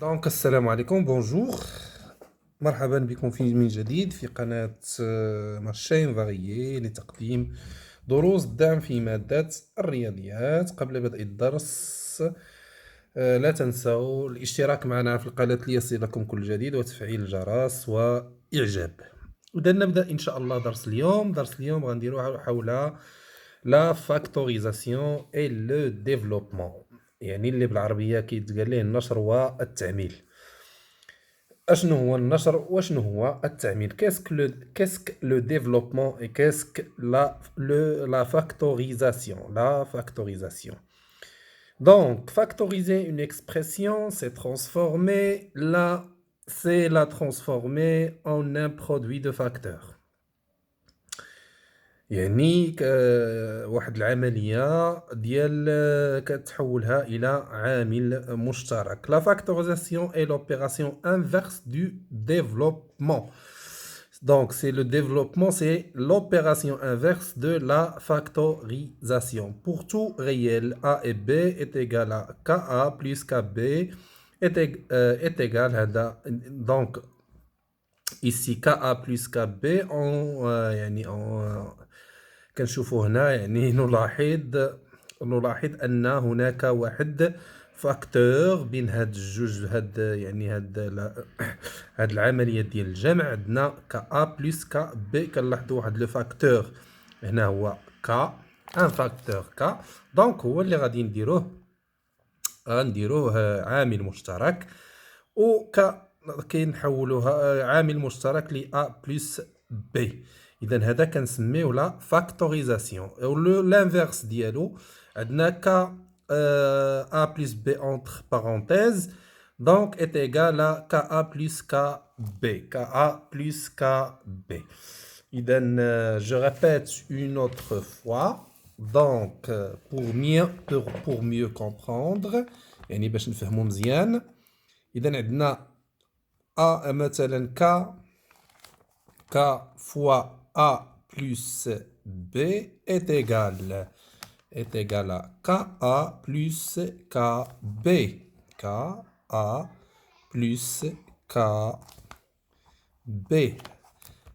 دونك السلام عليكم بونجور. مرحبا بكم من جديد في قناة مارشين فاريي لتقديم دروس الدعم في مادة الرياضيات. قبل بدء الدرس لا تنسوا الاشتراك معنا في القناة ليصلكم كل جديد وتفعيل الجرس وإعجاب. إذا نبدأ إن شاء الله درس اليوم غنديرو حول لا فاكتوريزاسيون اي لو ديفلوبمون، يعني اللي بالعربية كيتقال ليه النشر والتعميل. اشنو هو النشر واشنو هو التعميل؟ كاسك لو ديفلوبمون اي كاسك لا فاكتوrisation. Donc, factoriser une expression, c'est la transformer en un produit de facteurs. يعني واحد العملية ديال كتحولها إلى عامل مشترك. La factorisation est l'opération inverse du développement. Donc, c'est le développement, c'est l'opération inverse de la factorisation. Pour tout réel, A et B est égal à KA plus KB est égal à... Donc, ici KA plus KB, كنشوفوا هنا يعني نلاحظ ان هناك واحد فاكتور بين هاد الجوج، هاد العمليه ديال الجمع. عندنا كا بلس كا بي، كنلاحظوا واحد لو فاكتور هنا هو كا، ان فاكتور كا. دونك هو اللي غادي غنديروه عامل مشترك، و كنحولوها عامل مشترك ل ا بلس بي. اذا هذا كنسميوه لا فاكتوريزاسيون. لانفيرس ديالو عندنا ك ا بلس بي اونتر بارونتيز، دونك est égal à ka plus kb. ka plus kb. اذا je répète une autre fois. Donc pour mieux comprendre، يعني باش نفهمو مزيان. اذا عندنا a مثلا k fois a plus b est égal à ka plus kb. ka plus kb.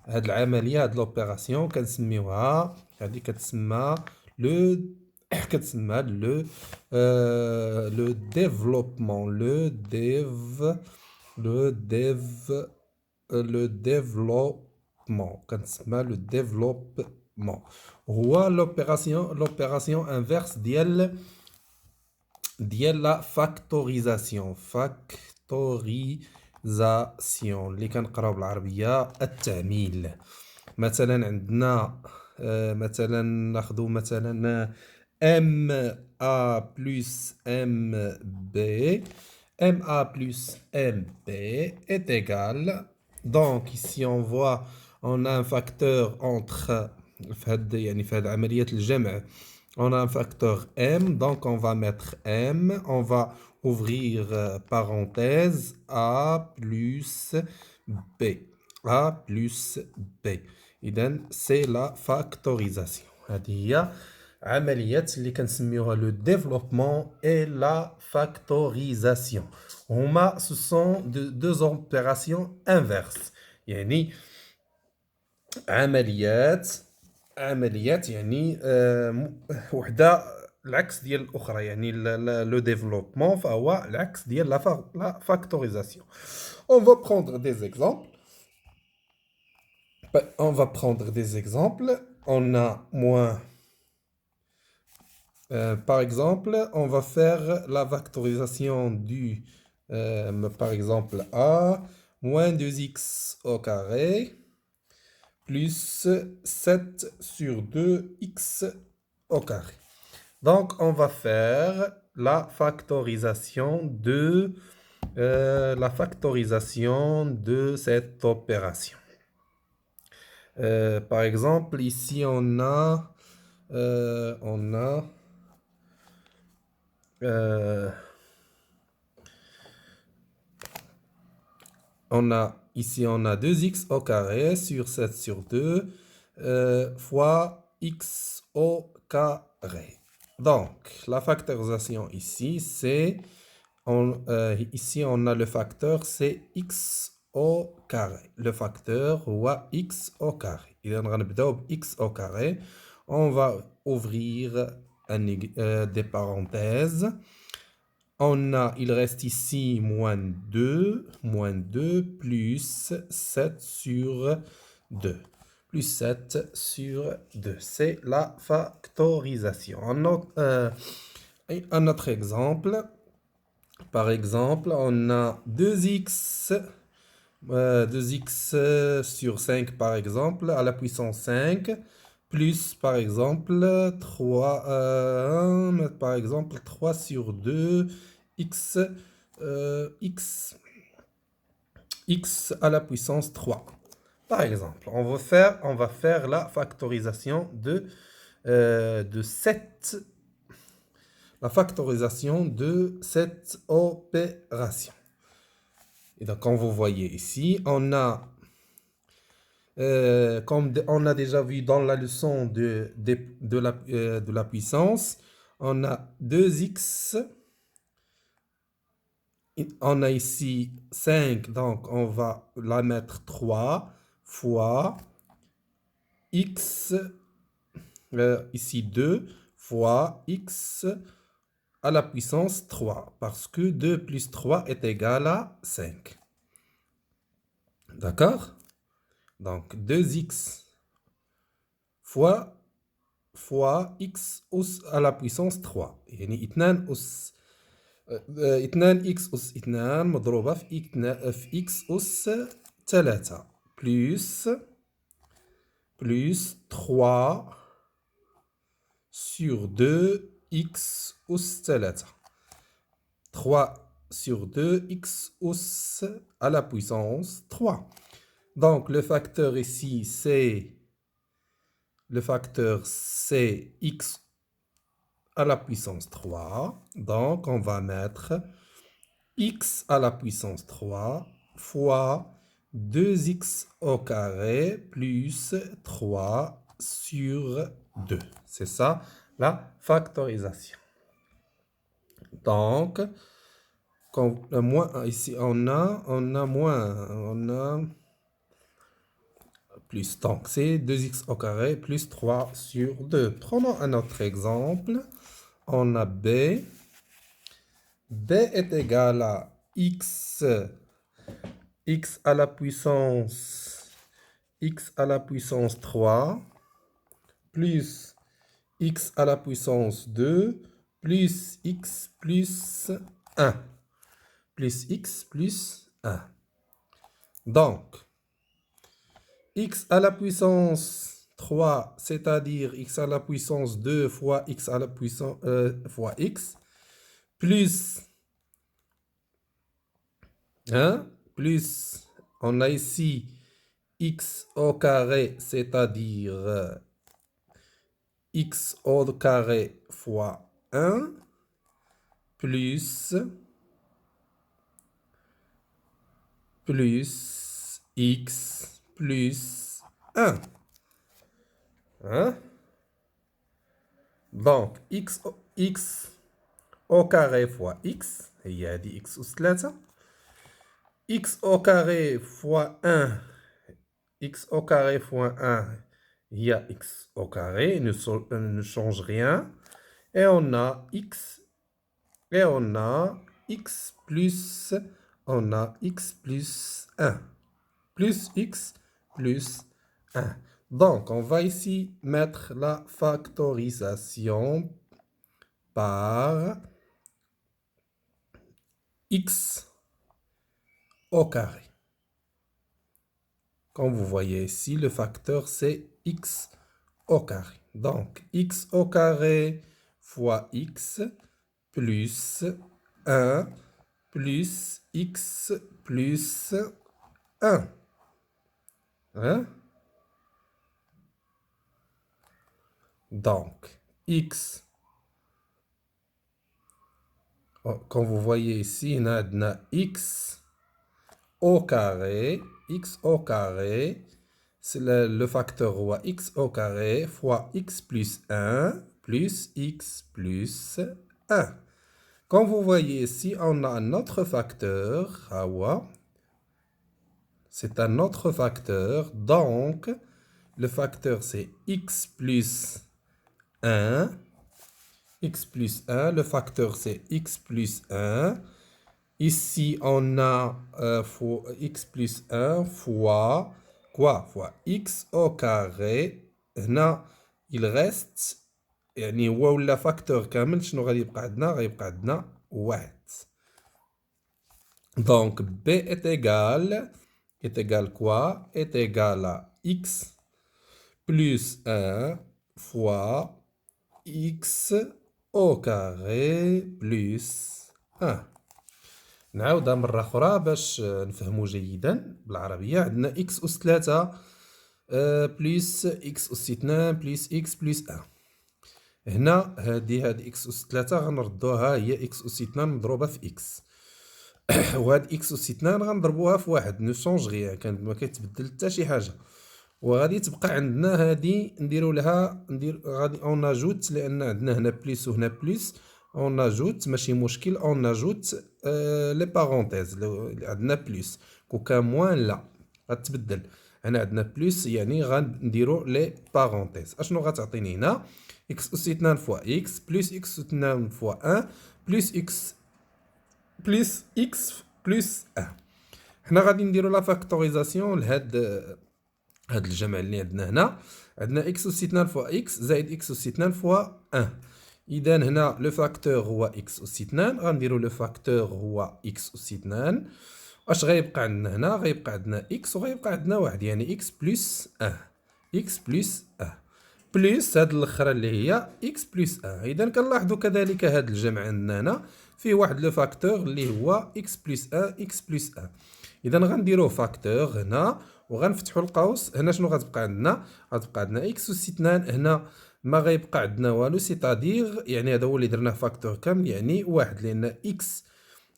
هاد العملية، هاد لوبيراسيون كنسميوها، هادي كتسمى لو ديفلوبمون. لو ديفلوبمون كنسمى لو ديفلوبمون. هو لوبيراسيون انفيرس ديال لا فاكتوريزاسيون. اللي كنقراو بالعربية التعميل. مثلا عندنا مثلا ناخذ مثلا ام ا بلس ام بي. MA plus MB est égal. Donc ici on voit, on a un facteur entre يعني في هاد عملية الجمع on a un facteur M, donc on va mettre M, on va ouvrir parenthèse A plus B. A plus B. إذن c'est la factorisation. هذه هي عملية اللي كنسميوها لو ديفلوبمون et la factorisation. هما ce sont deux opérations inverses. يعني عمليات يعني وحده العكس ديال الاخرى. يعني لو ديفلوبمون فهو العكس ديال لا فاكتوريزاسيون. On va prendre des exemples. On a moins. Par exemple, on va faire la factorisation du, par exemple, a moins 2x au carré plus 7 sur 2x au carré. Donc, on va faire la factorisation de cette opération. Par exemple, ici, on a ici on a 2x au carré sur 7 sur 2 fois x au carré. Donc, la factorisation ici, c'est ici, on a le facteur, c'est x au carré. Le facteur, هو x au carré. إذا غنبداو ب x au carré. On va ouvrir des parenthèses. Il reste ici moins 2 plus 7 sur 2. Plus 7 sur 2. C'est la factorisation. Un autre exemple. Par exemple, on a 2x sur 5, par exemple, à la puissance 5, plus, par exemple, 3, par exemple, 3 sur 2, x à la puissance 3. Par exemple, on va faire la factorisation de 7. La factorisation de cette opération. Et donc, comme vous voyez ici, on a, comme on a déjà vu dans la leçon de la puissance, on a 2x. On a ici 5, donc on va la mettre 3 fois x, ici 2 fois x à la puissance 3, parce que 2 plus 3 est égal à 5. D'accord? Donc 2x fois x à la puissance 3. يعني 2 2x أس 2 مضروبة في x أس 3 plus 3 sur 2 x أس 3. 3 sur 2 x أس à la puissance 3. Donc, le facteur ici, c'est x à la puissance 3. Donc, on va mettre x à la puissance 3 fois 2x au carré plus 3 sur 2. C'est ça, la factorisation. Donc, ici, on a plus. Donc, c'est 2x au carré plus 3 sur 2. Prenons un autre exemple. On a b. b est égal à x à la puissance 3 plus x à la puissance 2 plus x plus 1. Plus x plus 1. Donc, x à la puissance 3, c'est-à-dire x à la puissance 2 fois x à la puissance fois x, plus 1, plus on a ici x au carré, c'est-à-dire x au carré fois 1, plus x plus 1. Hein? Donc, x au carré fois x, هي هذه x أس 3. x au carré fois 1, x au carré fois 1, il y a x au carré, ne change rien. Et on a x, et on a x plus 1. Plus x plus 1. Donc, on va ici mettre la factorisation par x au carré. Comme vous voyez ici, le facteur, c'est x au carré. Donc, x au carré fois x plus 1 plus x plus 1. Hein? Donc, x, comme vous voyez ici, on a x au carré, c'est le facteur roi x au carré fois x plus 1 plus x plus 1. Comme vous voyez ici, on a un autre facteur, c'est un autre facteur, donc le facteur c'est x plus 1, le facteur c'est x plus 1. Ici, on a x plus 1 fois quoi? Fois x au carré. هنا il reste يعني هو ولا فاكتور كامل. شنو غادي يبقى عندنا؟ غيبقى عندنا واحد. Donc b est égal quoi? Est égal à x plus 1 fois x au carré plus 1. نعاودها مرة أخرى باش نفهمو جيدا بالعربية. عندنا x أس 3 بلس x أس 2 بلس x بلس 1. هنا هاد x أس 3 غنردوها هي x أس 2 مضروبة في x. وهاد x أس 2 غنضربوها في واحد. نو شونج غيان، ما كيتبدل حتى شي حاجة. وغادي تبقى عندنا هادي نديرو لها غادي اون اجوت، لأن عندنا هنا بلس وهنا بلس. اون اجوت ماشي مشكل، اون اجوت لي بارونتيز. عندنا بلس كون كان موان لا غتبدل. هنا عندنا بلس يعني غنديرو لي بارونتيز. اشنو غتعطيني هنا؟ اكس اس 2 فوا اكس بلس اكس 2 فوا 1 بلس اكس بلس 1. حنا غادي نديرو لا فاكتوريزاسيون لهاد الجمع اللي عندنا هنا. عندنا اكس اس 2 فوا اكس زائد اكس اس 2 فوا 1. اذا هنا لو فاكتور هو اكس اس 2، غنديرو لو فاكتور هو اكس اس 2. اش غيبقى عندنا هنا؟ غيبقى عندنا اكس وغيبقى عندنا واحد، يعني اكس بلس 1. اكس بلس 1 بلس هاد الاخرى اللي هي اكس بلس 1. اذا كنلاحظوا كذلك هاد الجمع عندنا هنا فيه واحد لو فاكتور اللي هو اكس بلس 1 اكس بلس 1. اذا غنديرو فاكتور هنا وغنفتحوا القوس. هنا شنو غتبقى عندنا؟ غتبقى عندنا اكس اس 2. هنا ما غيبقى عندنا والو، سيتادير يعني هذا هو اللي درناه فاكتور كامل، يعني واحد،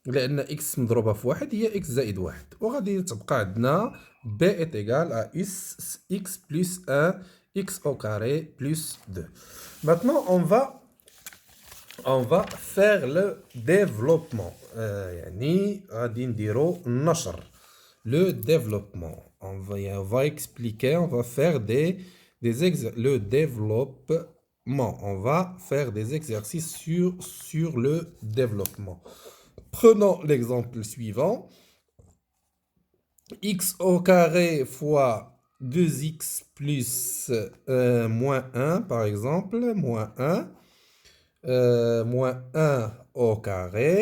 لان اكس مضروبه في واحد هي اكس زائد واحد. وغادي تبقى عندنا b est égal à x plus 1 x au carré plus 2. Maintenant on va faire le développement. يعني غادي نديرو النشر. Le développement. On va expliquer, on va faire le développement. On va faire des exercices sur le développement. Prenons l'exemple suivant. X au carré fois 2x plus moins 1, par exemple. Moins 1. Moins 1 au carré.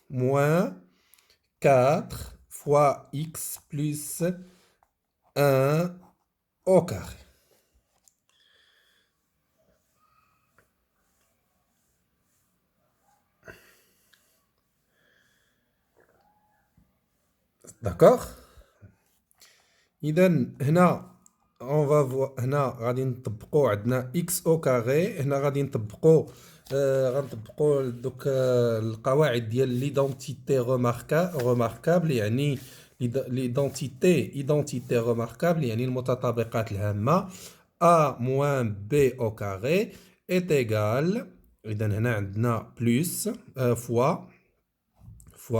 Moins 4 fois x plus 1 au carré. D'accord. إذا هنا on va voir. هنا غادي نطبقوا عندنا x au carré. هنا غادي نطبقوا غنطبقوا دوك القواعد ديال ليدونتيتي روماركابل. يعني ليدونتيتي روماركابل يعني المتطابقات الهامة. a moins b au carré est égal. إذا هنا عندنا بلس fois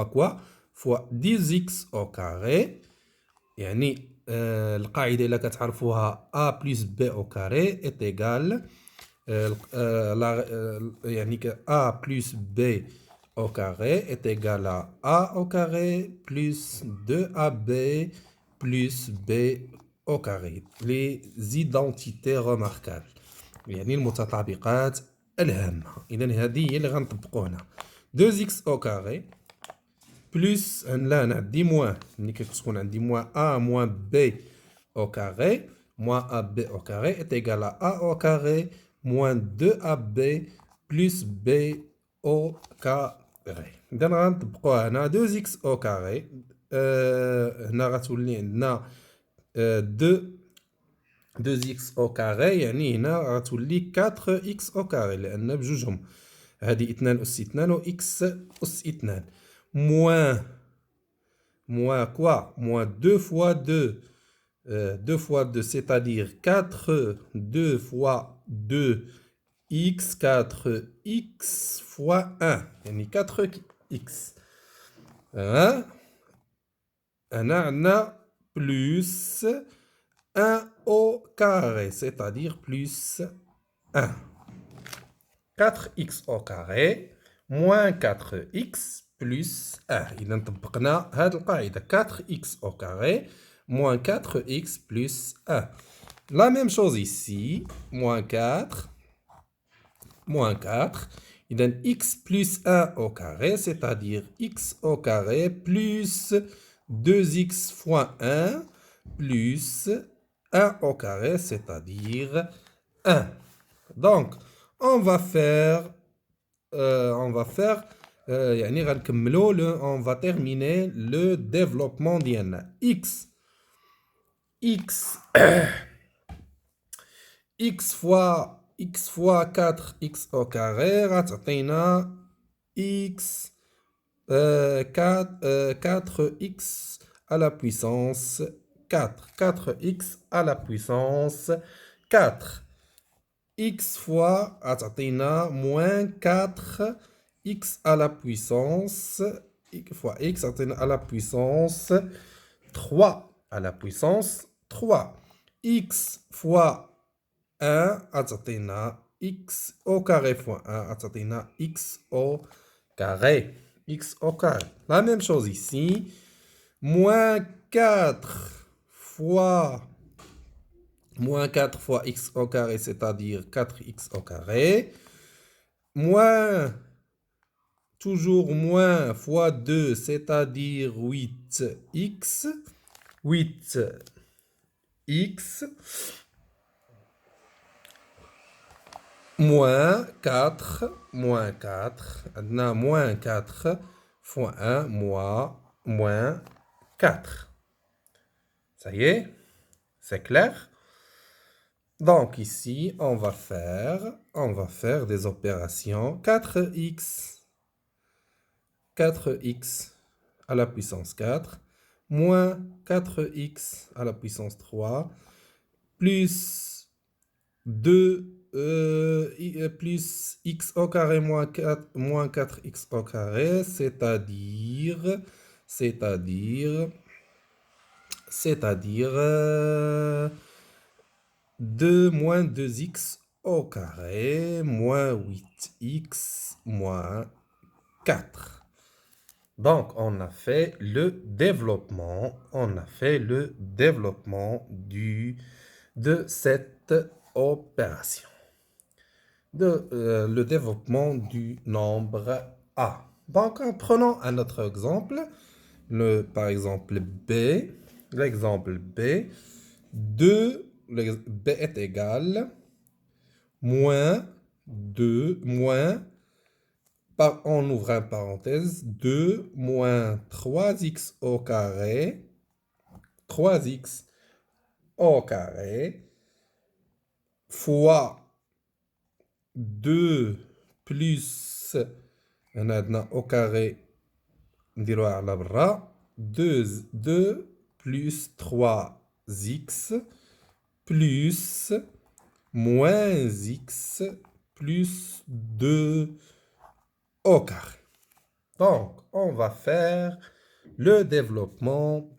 quoi? fois 10x au carré. يعني القاعدة اللي كتعرفوها a plus b au carré est égal. يعني a plus b au carré est égal à a au carré plus 2ab plus b au carré. Les identités remarquables يعني المتطابقات الهامة. إذا هذه هي اللي غنطبقو هنا. 2x au carré plus لا انا عندي موان. ملي كتكون عندي موان a moins b au carré, moins ab au carré est égal à a au carré moins 2ab plus b au carré. إذا غنطبقوها هنا 2x au carré. هنا غتولي عندنا 2x au carré، يعني هنا غتولي 4x au carré لأن بجوجهم. هذه 2 أس 2 و x أس 2 moins quoi? Moins 2 fois 2. 2 fois 2, c'est-à-dire 4. 2 fois 2 x 4x fois 1 يعني 4x hein عندنا plus 1 au carré c'est-à-dire plus 1 4x au carré moins 4x plus 1 إذا طبقنا هذه القاعدة 4x au carré moins 4x plus 1 la même chose ici moins 4 إذا x plus 1 au carré, c'est-à-dire x au carré plus 2x fois 1 plus 1 au carré, c'est-à-dire 1. Donc, on va faire, يعني غنكملو on va terminer le développement ديالنا x x fois 4x au carré غتعطينا x 4x à la puissance 4 4x à la puissance 4 x fois غتعطينا moins 4x à la puissance fois x غتعطينا à la puissance 3 à la puissance 3 x fois 1 غتعطينا x au carré fois 1 غتعطينا x au carré. X au carré. La même chose ici. Moins 4 fois x au carré, c'est-à-dire 4x au carré. Moins, toujours moins fois 2, c'est-à-dire 8x. 8x. Moins 4 عندنا moins 4 fois 1 moins 4. Ça y est, c'est clair? Donc ici, on va faire des opérations 4x à la puissance 4 moins 4x à la puissance 3 plus 2 plus x au carré moins 4x au carré, c'est-à-dire 2 moins 2x au carré moins 8x moins 4. Donc, on a fait le développement de cette opération. Le développement du nombre A. Donc, en prenant un autre exemple, par exemple B, l'exemple B, 2, B est égal, moins 2, moins, on ouvre une parenthèse, 2 moins 3x au carré, 3x au carré, fois 2 plus هنا au carré نديروها على برا 2 plus 3x plus moins x plus 2 au carré. Donc, on va faire le développement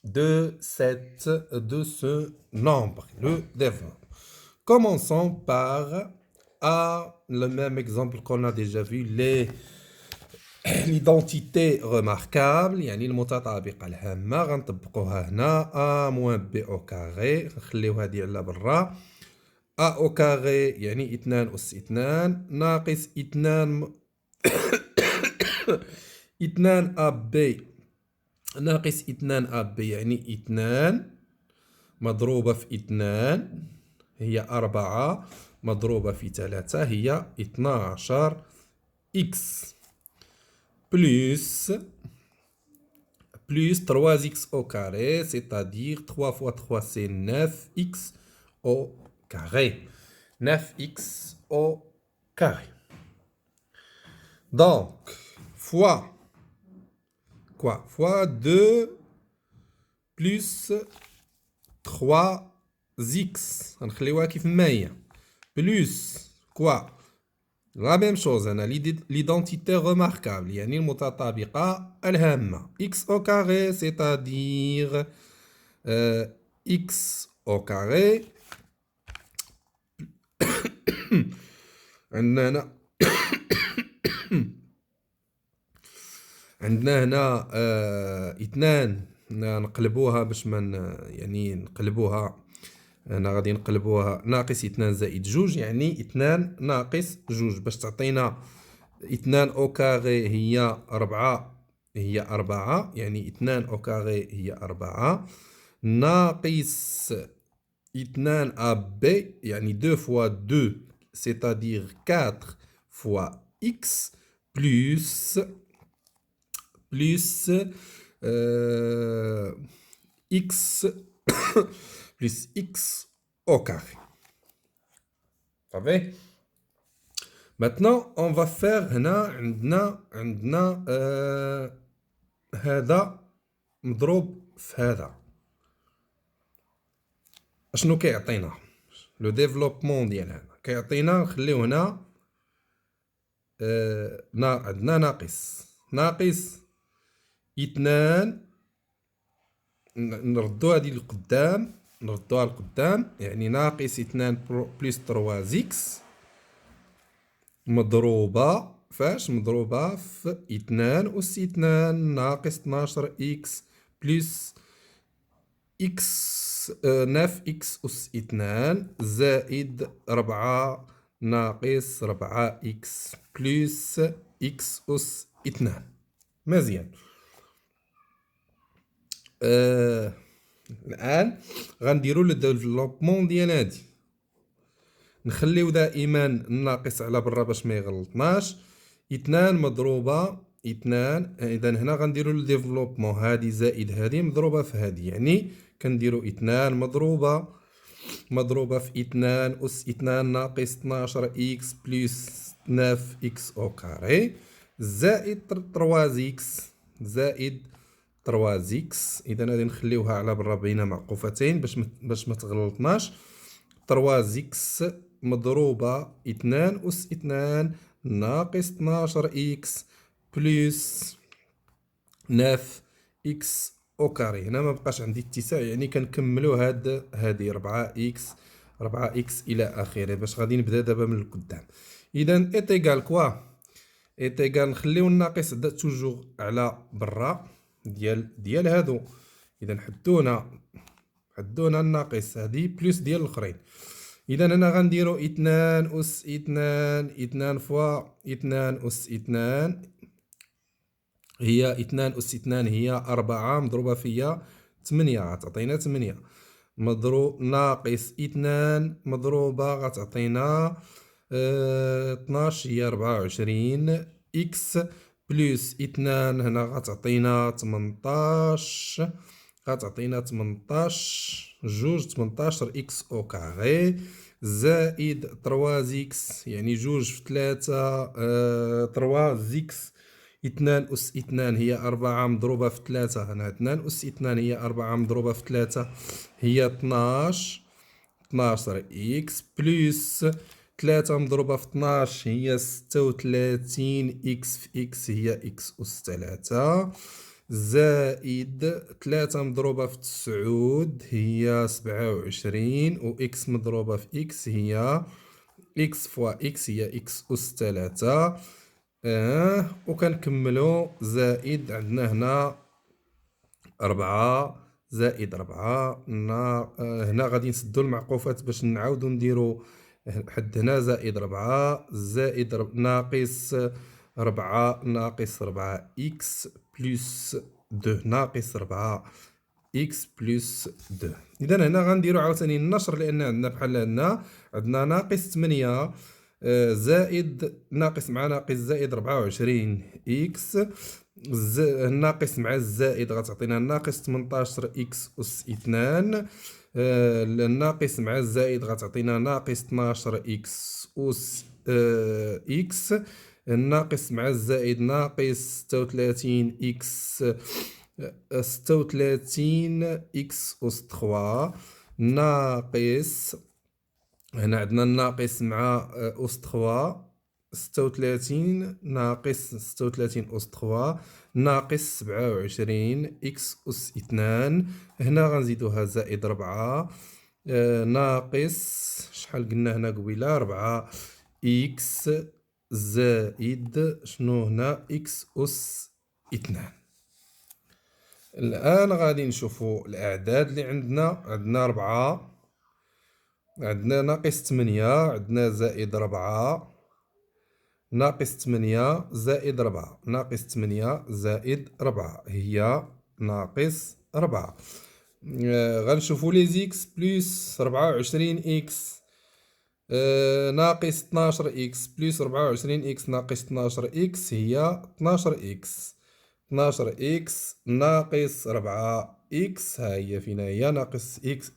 de ce nombre, le développement. Commençons par le même exemple qu'on a déjà vu, l'identité remarquable, يعني المتطابقة الهامة غنطبقوها هنا a moins b au carré نخليو هذه على برا a au carré يعني 2 أس 2 ناقص 2 2 ab ناقص 2 ab يعني 2 مضروبة في 2 هي 4 مضروبة في 3 هي 12 x plus 3x au carré, c'est-à-dire 3 fois 3 c'est 9x au carré. 9x au carré. Donc, fois quoi? Fois 2 plus 3x. هنخليوها كيف ما هي. Plus quoi la même chose هنا l'identité remarquable يعني المتطابقة الهامة x au carré c'est-à-dire x au carré عندنا هنا عندنا هنا اثنان نقلبوها باش ما يعني نقلبوها هنا غادي نقلبوها ناقص اثنان زائد جوج يعني اثنان ناقص جوج باش تعطينا اثنان او كاغي هي ربعة هي أربعة يعني اثنان او كاغي هي أربعة ناقص اثنان اب بي يعني دو فوا دو c'est-à-dire 4 fois x plus x plus x au carré. صافي maintenant on va faire هنا عندنا هذا مضروب في هذا اشنو كيعطينا لو ديفلوبمون ديال هذا كيعطينا نخليو هنا عندنا ناقص اثنان نردوها لقدام يعني ناقص اثنان بلس 3 زيكس مضروبة فاش مضروبة في اثنان أس اثنان ناقص 12 إكس بلس إكس 9 إكس أس اثنان زائد 4 ناقص 4 إكس بلس إكس أس اثنان. مزيان. الآن غنديرو لو ديفلوبمون ديال هادي نخليو دائما الناقص على برا باش ما يغلطناش اثنان مضروبة اثنان اذا هنا غنديرو الديفلوبمون هادي زائد هادي مضروبة في هادي يعني كنديرو اثنان مضروبة في اثنان أس اثنان ناقص 12 إكس بلس 9 إكس أو كاري زائد 3 زيكس اذا غادي نخليوها على برا بين معقوفتين باش ما تغلطناش 3 زيكس مضروبة اثنان أس اثنان ناقص 12 إكس بلس 9 إكس أو كاري. هنا ما بقاش عندي اتساع يعني كنكملو هادي 4 إكس إلى آخره باش غادي نبدا دابا من القدام. إذا إيتيغال كوا إيتيغال نخليو الناقص توجور على برا ديال هادو. إذا حدونا الناقص هادي بلس ديال الآخرين. إذا أنا غنديرو اثنان أس اثنان فوا اثنان أس اثنان هي اثنان أس اثنان هي 4 مضروبة فيا 8 غتعطينا 8 مضروب ناقص اثنان مضروبة غتعطينا 12 هي 24 إكس بلس اثنان هنا غتعطينا 18 جوج 18 إكس أو كاري زائد 3 زيكس يعني جوج في 3 زيكس اثنان أس اثنان هي 4 مضروبة في 3 هنا 2 أس اثنان هي 4 مضروبة في 3 هي 12 إكس بلس 3 مضروبة في 12 هي 36 إكس في إكس هي إكس أس 3 زائد 3 مضروبة في 9 هي 27 و إكس مضروبة في إكس هي إكس فوا إكس هي إكس أس 3 وكنكملو زائد عندنا هنا 4 زائد 4 هنا غادي نسدو المعقوفات باش نعاودو نديرو حد هنا زائد 4 زائد ناقص 4 إكس بلس 2 ناقص 4 إكس بلس 2. إذا هنا غنديرو عاوتاني النشر لأن عندنا بحال عندنا ناقص 8 زائد ناقص مع ناقص زائد 24 إكس الناقص مع الزائد غتعطينا ناقص 18 إكس أس 2 الناقص مع الزائد غتعطينا ناقص 12 إكس أس إكس الناقص مع الزائد ناقص 36 إكس 36 إكس أس 3 ناقص هنا عندنا الناقص مع أس 3 36 ناقص 36 أس 3 ناقص 27 إكس أس 2. هنا غنزيدوها زائد 4 ناقص شحال قلنا هنا قبيلة 4 إكس زائد شنو هنا إكس أس 2. الآن غادي نشوفو الأعداد اللي عندنا 4، عندنا ناقص 8، عندنا زائد 4 ناقص 8 زائد 4 ناقص 8 زائد 4 هي ناقص 4. غنشوفو لي زيكس بلس 24 إكس ناقص 12 إكس بلس 24 إكس ناقص 12 إكس هي 12 إكس. 12 إكس ناقص 4 إكس ها هي فين هي ناقص إكس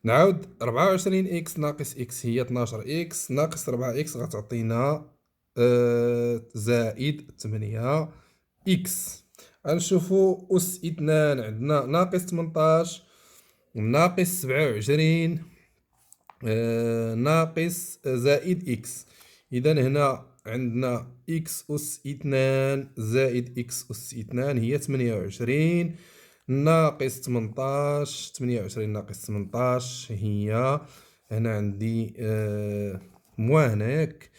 نعاود 24 إكس ناقص إكس هي 12 إكس ناقص 4 إكس غتعطينا زائد 8 إكس. غنشوفو أس 2 عندنا ناقص 18 ناقص 27 ناقص زائد إكس. إذا هنا عندنا إكس أس 2 زائد إكس أس 2 هي 28 ناقص 18. 28 ناقص 18 هي هنا عندي موا هناك.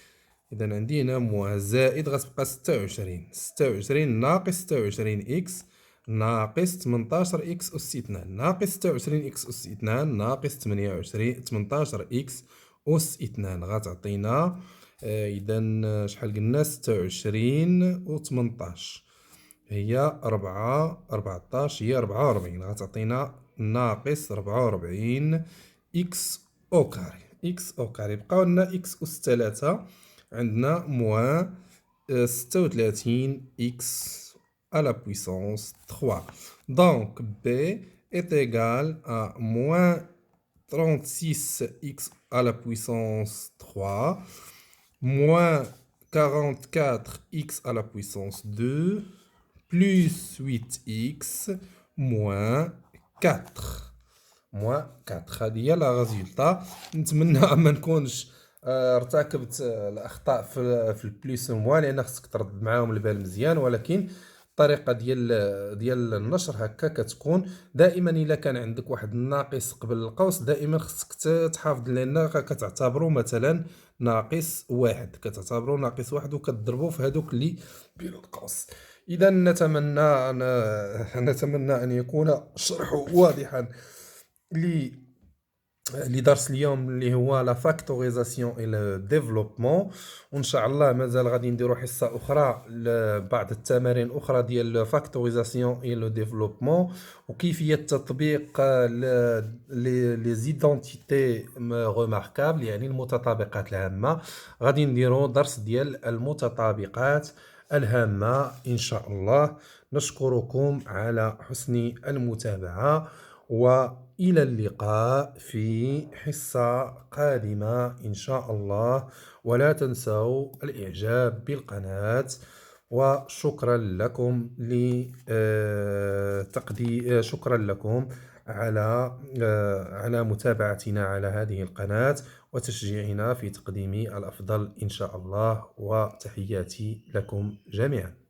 إذا عندي هنا موا زائد غتبقى 26. 26 ناقص 26 إكس ناقص 18 إكس أس 2 ناقص 26 إكس أس 2 ناقص 28 18 إكس أس 2 غتعطينا إذا شحال قلنا 26 و 18 هي 14 هي 44 غتعطينا ناقص 44 إكس أو كاري. إكس أو كاري بقاو لنا إكس أس 3 عندنا موان 36 إكس à la puissance 3. Donc B est égal à moins 36x à la puissance 3, moins 44x à la puissance 2, plus 8x, moins 4. moins 4 هذه هي لا ريزولتا. نتمنى ما نكونش ارتكبت الاخطاء في البليس والموان، لان خصك ترد معاهم البال مزيان، ولكن الطريقه ديال النشر هكا كتكون دائما الا كان عندك واحد الناقص قبل القوس دائما خصك تحافظ، لان كتعتبروا مثلا ناقص واحد، كتعتبروا ناقص واحد وكتضربوا في هذوك اللي بين القوس. اذا نتمنى ان يكون الشرح واضحا لدرس اليوم اللي هو لا فاكتوريزاسيون اي لو ديفلوبمون. وان شاء الله مازال غادي نديرو حصه اخرى بعض التمارين اخرى ديال لو فاكتوريزاسيون اي لو ديفلوبمون وكيفيه تطبيق لي زيدونتيتي ريماركابل يعني المتطابقات الهامه. غادي نديرو درس ديال المتطابقات الهامه ان شاء الله. نشكركم على حسن المتابعه وإلى اللقاء في حصة قادمة إن شاء الله. ولا تنسوا الإعجاب بالقناة. وشكرا لكم شكرا لكم على متابعتنا على هذه القناة وتشجيعنا في تقديم الأفضل إن شاء الله. وتحياتي لكم جميعا.